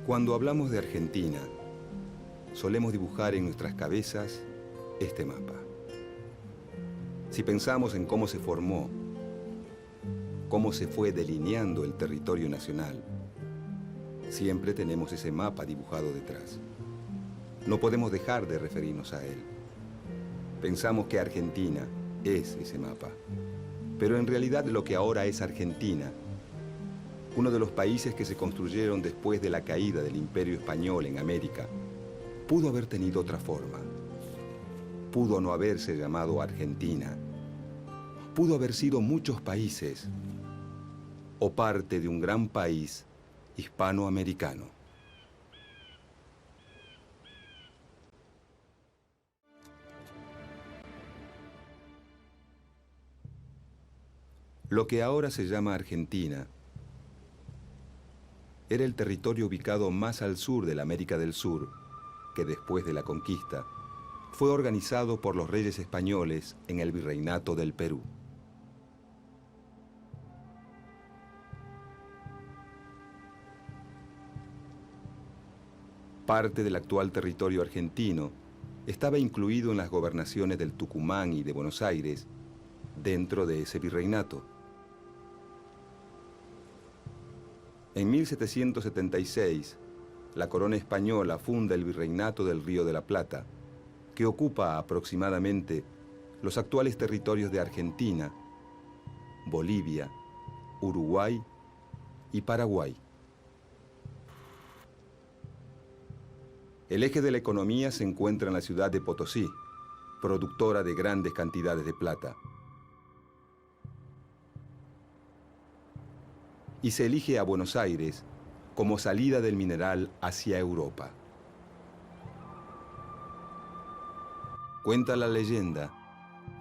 Cuando hablamos de Argentina, solemos dibujar en nuestras cabezas este mapa. Si pensamos en cómo se formó, cómo se fue delineando el territorio nacional, siempre tenemos ese mapa dibujado detrás. No podemos dejar de referirnos a él. Pensamos que Argentina es ese mapa, pero en realidad lo que ahora es Argentina, uno de los países que se construyeron después de la caída del Imperio Español en América, pudo haber tenido otra forma. Pudo no haberse llamado Argentina. Pudo haber sido muchos países o parte de un gran país hispanoamericano. Lo que ahora se llama Argentina era el territorio ubicado más al sur de la América del Sur, que después de la conquista fue organizado por los reyes españoles en el Virreinato del Perú. Parte del actual territorio argentino estaba incluido en las gobernaciones del Tucumán y de Buenos Aires, dentro de ese virreinato. En 1776, la corona española funda el Virreinato del Río de la Plata, que ocupa aproximadamente los actuales territorios de Argentina, Bolivia, Uruguay y Paraguay. El eje de la economía se encuentra en la ciudad de Potosí, productora de grandes cantidades de plata. Y se elige a Buenos Aires como salida del mineral hacia Europa. Cuenta la leyenda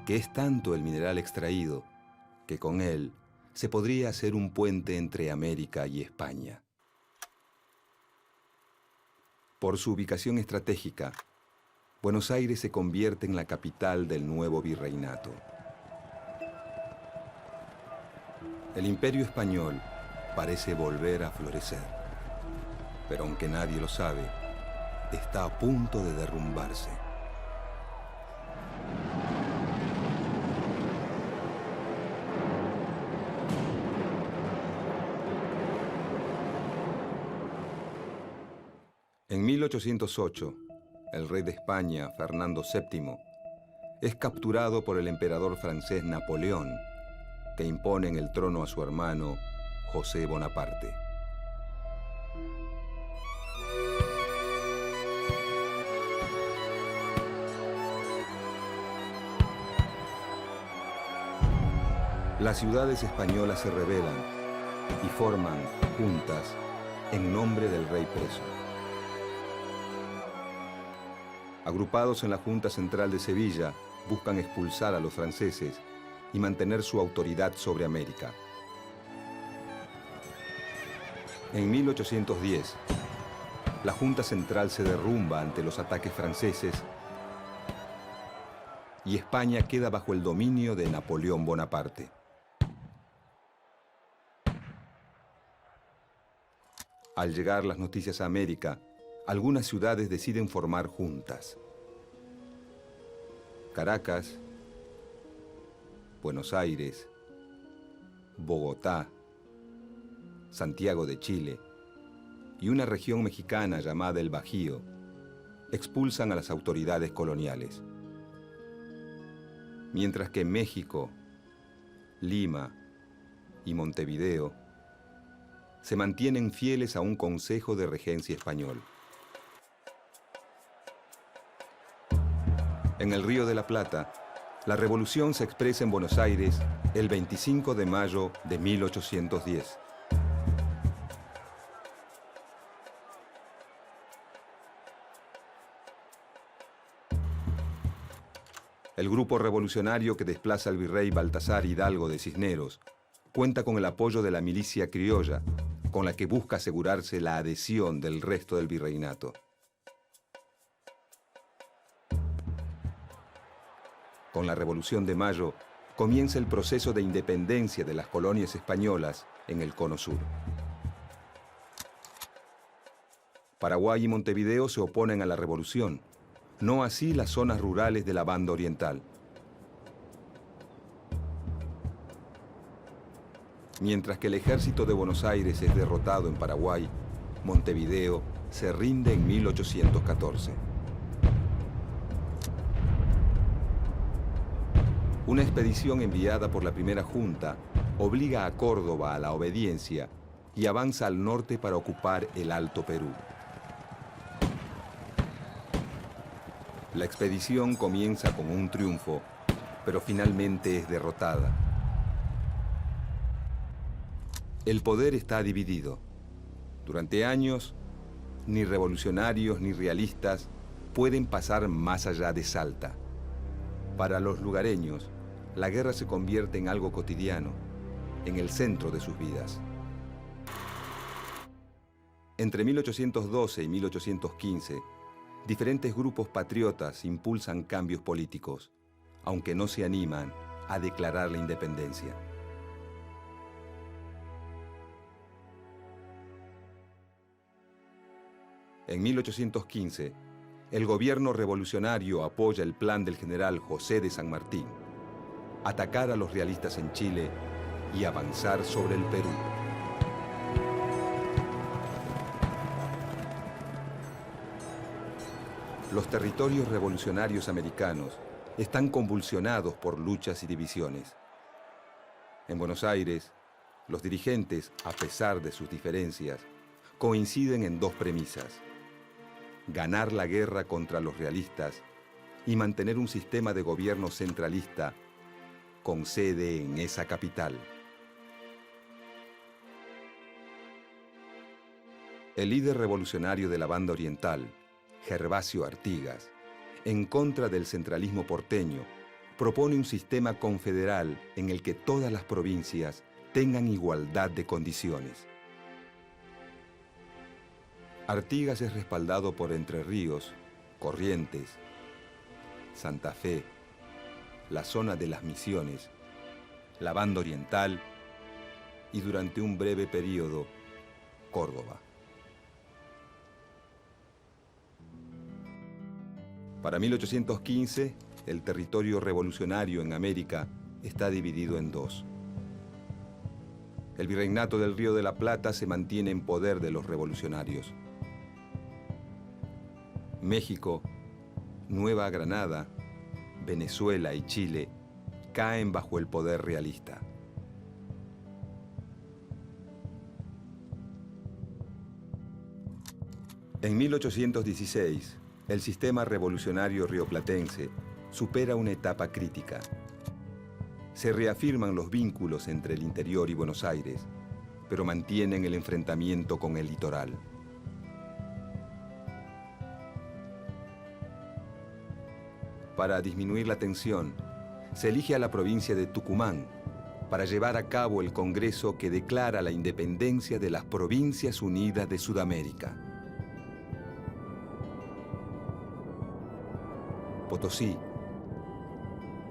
que es tanto el mineral extraído que con él se podría hacer un puente entre América y España. Por su ubicación estratégica, Buenos Aires se convierte en la capital del nuevo virreinato. El Imperio Español parece volver a florecer, pero aunque nadie lo sabe, está a punto de derrumbarse. En 1808, el rey de España, Fernando VII, es capturado por el emperador francés Napoleón, que impone en el trono a su hermano José Bonaparte. Las ciudades españolas se rebelan y forman juntas en nombre del rey preso. Agrupados en la Junta Central de Sevilla, buscan expulsar a los franceses y mantener su autoridad sobre América. En 1810, la Junta Central se derrumba ante los ataques franceses y España queda bajo el dominio de Napoleón Bonaparte. Al llegar las noticias a América, algunas ciudades deciden formar juntas. Caracas, Buenos Aires, Bogotá, Santiago de Chile y una región mexicana llamada el Bajío expulsan a las autoridades coloniales. Mientras que México, Lima y Montevideo se mantienen fieles a un consejo de regencia español. En el Río de la Plata, la revolución se expresa en Buenos Aires el 25 de mayo de 1810. El grupo revolucionario que desplaza al virrey Baltasar Hidalgo de Cisneros cuenta con el apoyo de la milicia criolla, con la que busca asegurarse la adhesión del resto del virreinato. Con la Revolución de Mayo comienza el proceso de independencia de las colonias españolas en el Cono Sur. Paraguay y Montevideo se oponen a la revolución, no así las zonas rurales de la Banda Oriental. Mientras que el ejército de Buenos Aires es derrotado en Paraguay, Montevideo se rinde en 1814. Una expedición enviada por la primera junta obliga a Córdoba a la obediencia y avanza al norte para ocupar el Alto Perú. La expedición comienza con un triunfo, pero finalmente es derrotada. El poder está dividido. Durante años, ni revolucionarios ni realistas pueden pasar más allá de Salta. Para los lugareños, la guerra se convierte en algo cotidiano, en el centro de sus vidas. Entre 1812 y 1815, diferentes grupos patriotas impulsan cambios políticos, aunque no se animan a declarar la independencia. En 1815, el gobierno revolucionario apoya el plan del general José de San Martín: atacar a los realistas en Chile y avanzar sobre el Perú. Los territorios revolucionarios americanos están convulsionados por luchas y divisiones. En Buenos Aires, los dirigentes, a pesar de sus diferencias, coinciden en dos premisas: ganar la guerra contra los realistas y mantener un sistema de gobierno centralista con sede en esa capital. El líder revolucionario de la Banda Oriental, Gervasio Artigas, en contra del centralismo porteño, propone un sistema confederal en el que todas las provincias tengan igualdad de condiciones. Artigas es respaldado por Entre Ríos, Corrientes, Santa Fe, la zona de las Misiones, la Banda Oriental y, durante un breve periodo, Córdoba. Para 1815, el territorio revolucionario en América está dividido en dos. El virreinato del Río de la Plata se mantiene en poder de los revolucionarios. México, Nueva Granada, Venezuela y Chile caen bajo el poder realista. En 1816, el sistema revolucionario rioplatense supera una etapa crítica. Se reafirman los vínculos entre el interior y Buenos Aires, pero mantienen el enfrentamiento con el litoral. Para disminuir la tensión, se elige a la provincia de Tucumán para llevar a cabo el Congreso que declara la independencia de las Provincias Unidas de Sudamérica. Potosí,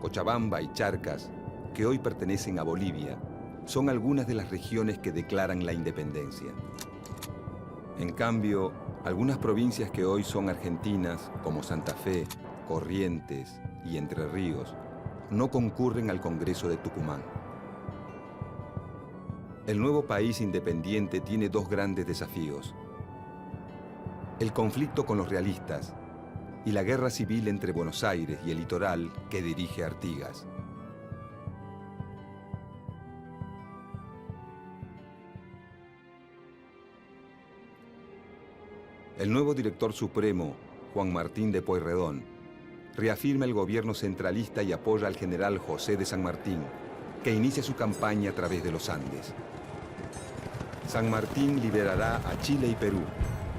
Cochabamba y Charcas, que hoy pertenecen a Bolivia, son algunas de las regiones que declaran la independencia. En cambio, algunas provincias que hoy son argentinas, como Santa Fe, Corrientes y Entre Ríos, no concurren al Congreso de Tucumán. El nuevo país independiente tiene dos grandes desafíos: el conflicto con los realistas y la guerra civil entre Buenos Aires y el litoral que dirige Artigas. El nuevo director supremo, Juan Martín de Pueyrredón, reafirma el gobierno centralista y apoya al general José de San Martín, que inicia su campaña a través de los Andes. San Martín liberará a Chile y Perú,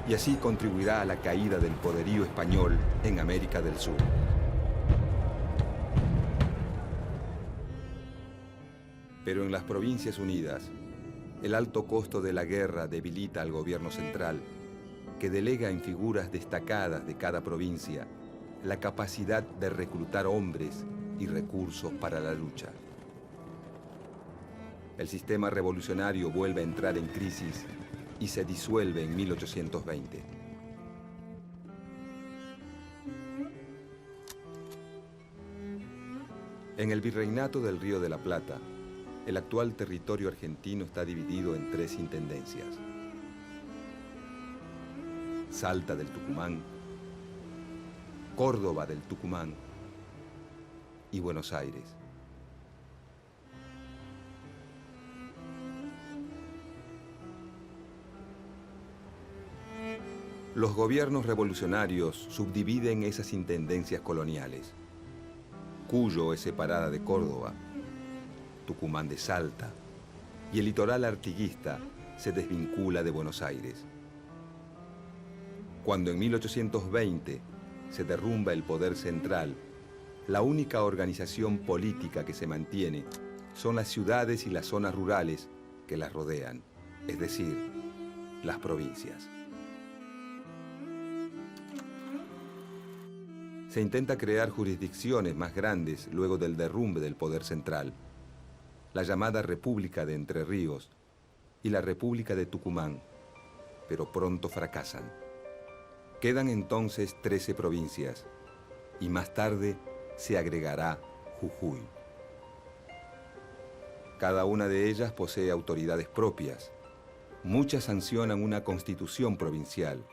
y así contribuirá a la caída del poderío español en América del Sur. Pero en las Provincias Unidas, el alto costo de la guerra debilita al gobierno central, que delega en figuras destacadas de cada provincia la capacidad de reclutar hombres y recursos para la lucha. El sistema revolucionario vuelve a entrar en crisis y se disuelve en 1820. En el Virreinato del Río de la Plata, el actual territorio argentino está dividido en 3 intendencias: Salta del Tucumán, Córdoba del Tucumán y Buenos Aires. Los gobiernos revolucionarios subdividen esas intendencias coloniales. Cuyo es separada de Córdoba, Tucumán de Salta, y el litoral artiguista se desvincula de Buenos Aires. Cuando en 1820 se derrumba el poder central, la única organización política que se mantiene son las ciudades y las zonas rurales que las rodean, es decir, las provincias. Se intenta crear jurisdicciones más grandes luego del derrumbe del poder central, la llamada República de Entre Ríos y la República de Tucumán, pero pronto fracasan. Quedan entonces 13 provincias y más tarde se agregará Jujuy. Cada una de ellas posee autoridades propias. Muchas sancionan una constitución provincial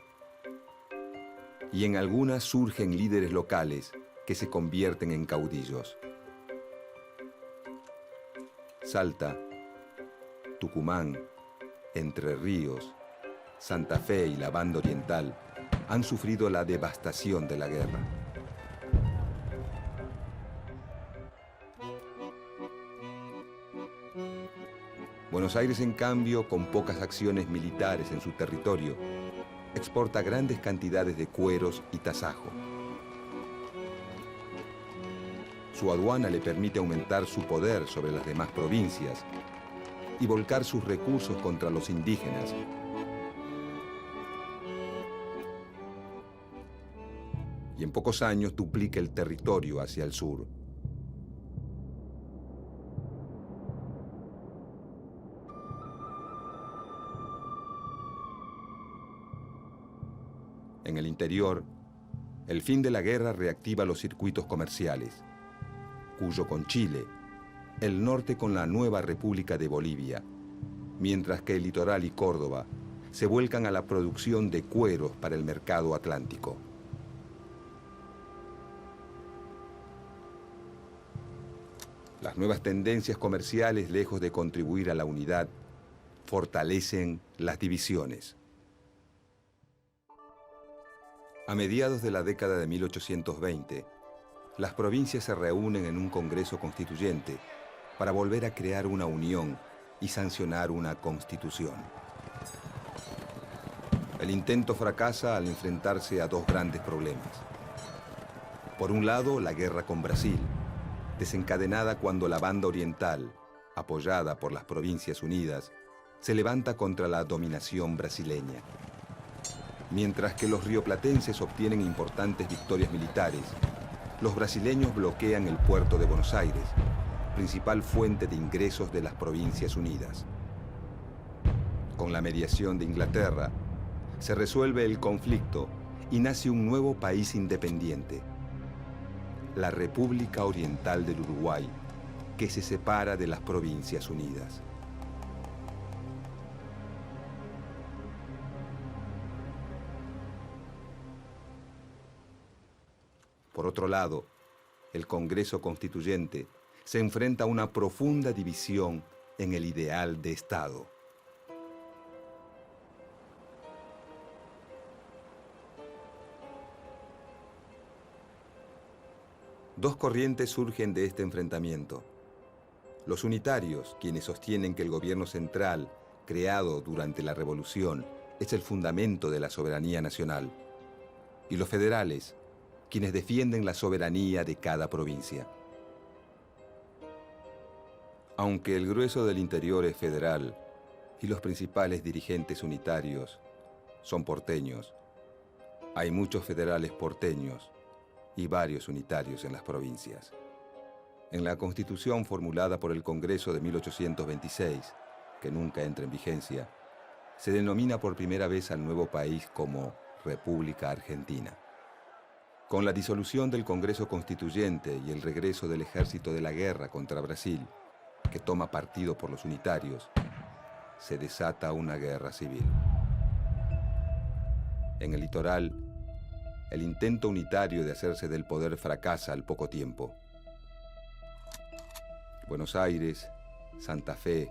y en algunas surgen líderes locales que se convierten en caudillos. Salta, Tucumán, Entre Ríos, Santa Fe y la Banda Oriental han sufrido la devastación de la guerra. Buenos Aires, en cambio, con pocas acciones militares en su territorio, exporta grandes cantidades de cueros y tasajo. Su aduana le permite aumentar su poder sobre las demás provincias y volcar sus recursos contra los indígenas. Y en pocos años duplica el territorio hacia el sur. En el interior, el fin de la guerra reactiva los circuitos comerciales, Cuyo con Chile, el norte con la nueva República de Bolivia, mientras que el litoral y Córdoba se vuelcan a la producción de cueros para el mercado atlántico. Las nuevas tendencias comerciales, lejos de contribuir a la unidad, fortalecen las divisiones. A mediados de la década de 1820, las provincias se reúnen en un Congreso Constituyente para volver a crear una unión y sancionar una constitución. El intento fracasa al enfrentarse a 2 grandes problemas. Por un lado, la guerra con Brasil, desencadenada cuando la Banda Oriental, apoyada por las Provincias Unidas, se levanta contra la dominación brasileña. Mientras que los rioplatenses obtienen importantes victorias militares, los brasileños bloquean el puerto de Buenos Aires, principal fuente de ingresos de las Provincias Unidas. Con la mediación de Inglaterra, se resuelve el conflicto y nace un nuevo país independiente, la República Oriental del Uruguay, que se separa de las Provincias Unidas. Por otro lado, el Congreso Constituyente se enfrenta a una profunda división en el ideal de Estado. Dos corrientes surgen de este enfrentamiento. Los unitarios, quienes sostienen que el gobierno central, creado durante la Revolución, es el fundamento de la soberanía nacional, y los federales, quienes defienden la soberanía de cada provincia. Aunque el grueso del interior es federal y los principales dirigentes unitarios son porteños, hay muchos federales porteños y varios unitarios en las provincias. En la Constitución formulada por el Congreso de 1826, que nunca entra en vigencia, se denomina por primera vez al nuevo país como República Argentina. Con la disolución del Congreso Constituyente y el regreso del ejército de la guerra contra Brasil, que toma partido por los unitarios, se desata una guerra civil. En el litoral, el intento unitario de hacerse del poder fracasa al poco tiempo. Buenos Aires, Santa Fe,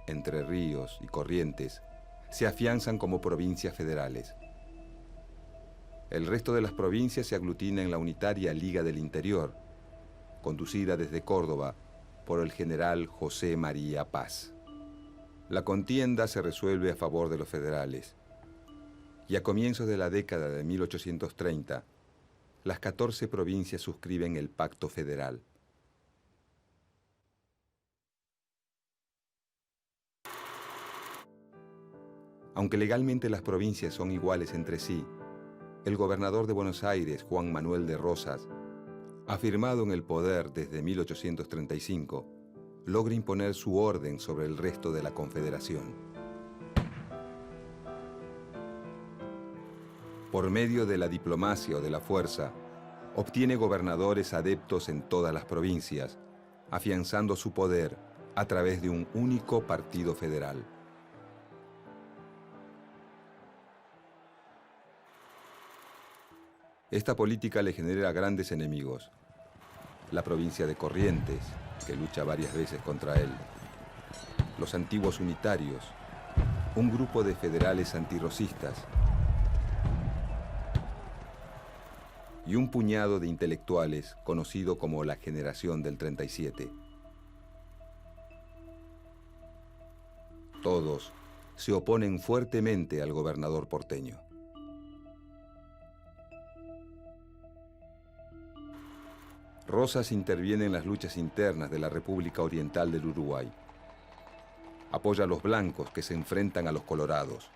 Entre Ríos y Corrientes se afianzan como provincias federales. El resto de las provincias se aglutina en la unitaria Liga del Interior, conducida desde Córdoba por el general José María Paz. La contienda se resuelve a favor de los federales, y a comienzos de la década de 1830, las 14 provincias suscriben el Pacto Federal. Aunque legalmente las provincias son iguales entre sí, el gobernador de Buenos Aires, Juan Manuel de Rosas, afirmado en el poder desde 1835, logra imponer su orden sobre el resto de la Confederación. Por medio de la diplomacia o de la fuerza, obtiene gobernadores adeptos en todas las provincias, afianzando su poder a través de un único partido federal. Esta política le genera grandes enemigos. La provincia de Corrientes, que lucha varias veces contra él. Los antiguos unitarios, un grupo de federales antirrosistas y un puñado de intelectuales conocido como la Generación del 37. Todos se oponen fuertemente al gobernador porteño. Rosas interviene en las luchas internas de la República Oriental del Uruguay. Apoya a los blancos que se enfrentan a los colorados.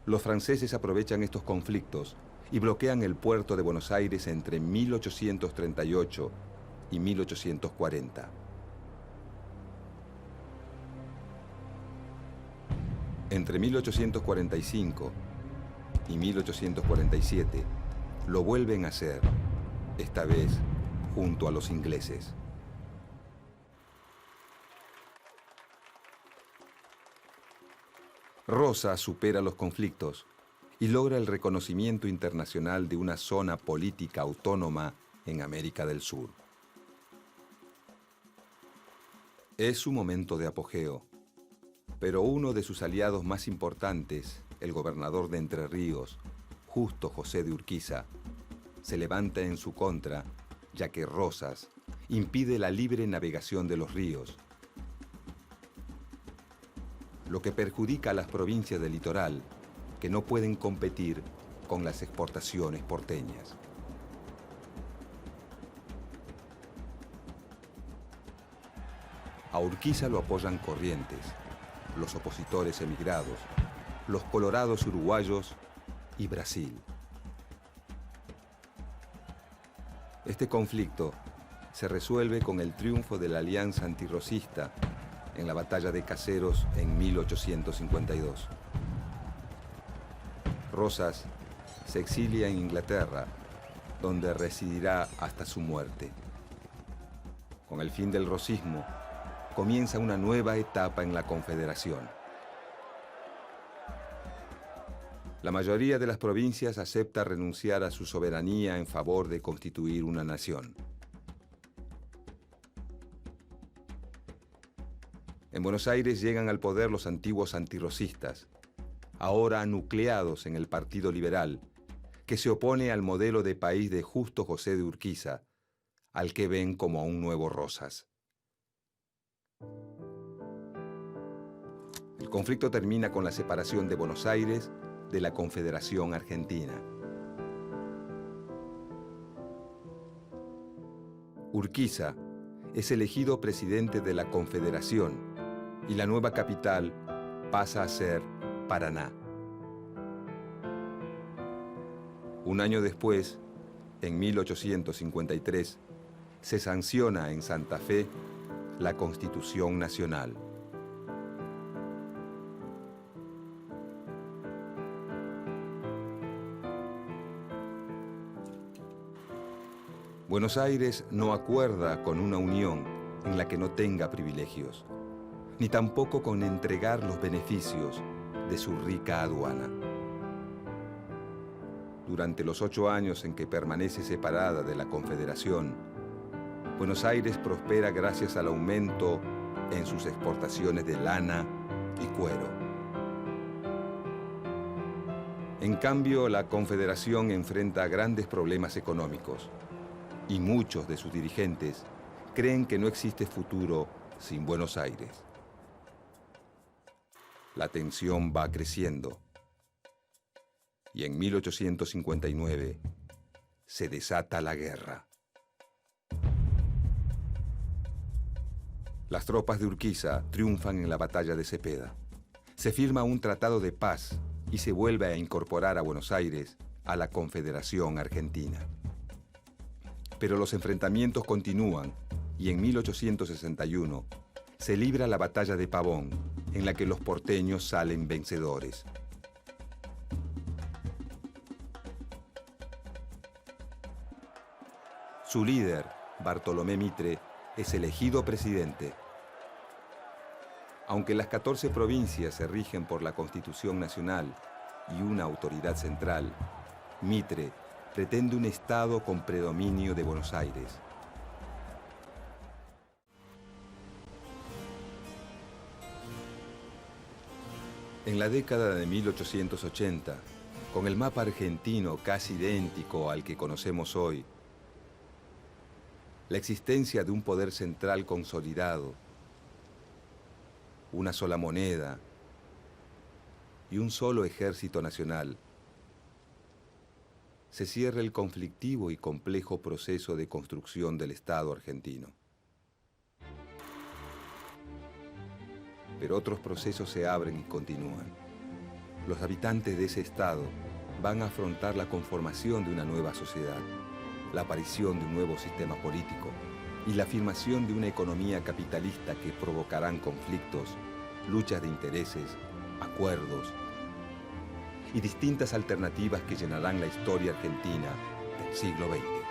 Los franceses aprovechan estos conflictos y bloquean el puerto de Buenos Aires entre 1838 y 1840. Entre 1845 y 1847 lo vuelven a hacer, esta vez junto a los ingleses. Rosas supera los conflictos y logra el reconocimiento internacional de una zona política autónoma en América del Sur. Es su momento de apogeo, pero uno de sus aliados más importantes, el gobernador de Entre Ríos, Justo José de Urquiza, se levanta en su contra, ya que Rosas impide la libre navegación de los ríos, lo que perjudica a las provincias del litoral, que no pueden competir con las exportaciones porteñas. A Urquiza lo apoyan Corrientes, los opositores emigrados, los colorados uruguayos y Brasil. Este conflicto se resuelve con el triunfo de la Alianza Antirrosista en la Batalla de Caseros en 1852. Rosas se exilia en Inglaterra, donde residirá hasta su muerte. Con el fin del rosismo, comienza una nueva etapa en la Confederación. La mayoría de las provincias acepta renunciar a su soberanía en favor de constituir una nación. En Buenos Aires llegan al poder los antiguos antirrosistas, ahora nucleados en el Partido Liberal, que se opone al modelo de país de Justo José de Urquiza, al que ven como a un nuevo Rosas. El conflicto termina con la separación de Buenos Aires de la Confederación Argentina. Urquiza es elegido presidente de la Confederación y la nueva capital pasa a ser Paraná. Un año después, en 1853, se sanciona en Santa Fe la Constitución Nacional. Buenos Aires no acuerda con una unión en la que no tenga privilegios, ni tampoco con entregar los beneficios de su rica aduana. Durante los 8 años en que permanece separada de la Confederación, Buenos Aires prospera gracias al aumento en sus exportaciones de lana y cuero. En cambio, la Confederación enfrenta grandes problemas económicos y muchos de sus dirigentes creen que no existe futuro sin Buenos Aires. La tensión va creciendo y en 1859 se desata la guerra. Las tropas de Urquiza triunfan en la batalla de Cepeda. Se firma un tratado de paz y se vuelve a incorporar a Buenos Aires a la Confederación Argentina. Pero los enfrentamientos continúan y en 1861 se libra la batalla de Pavón, en la que los porteños salen vencedores. Su líder, Bartolomé Mitre, es elegido presidente. Aunque las 14 provincias se rigen por la Constitución Nacional y una autoridad central, Mitre pretende un Estado con predominio de Buenos Aires. En la década de 1880, con el mapa argentino casi idéntico al que conocemos hoy, la existencia de un poder central consolidado, una sola moneda y un solo ejército nacional, se cierra el conflictivo y complejo proceso de construcción del Estado argentino. Pero otros procesos se abren y continúan. Los habitantes de ese Estado van a afrontar la conformación de una nueva sociedad, la aparición de un nuevo sistema político y la afirmación de una economía capitalista que provocarán conflictos, luchas de intereses, acuerdos y distintas alternativas que llenarán la historia argentina del siglo XX.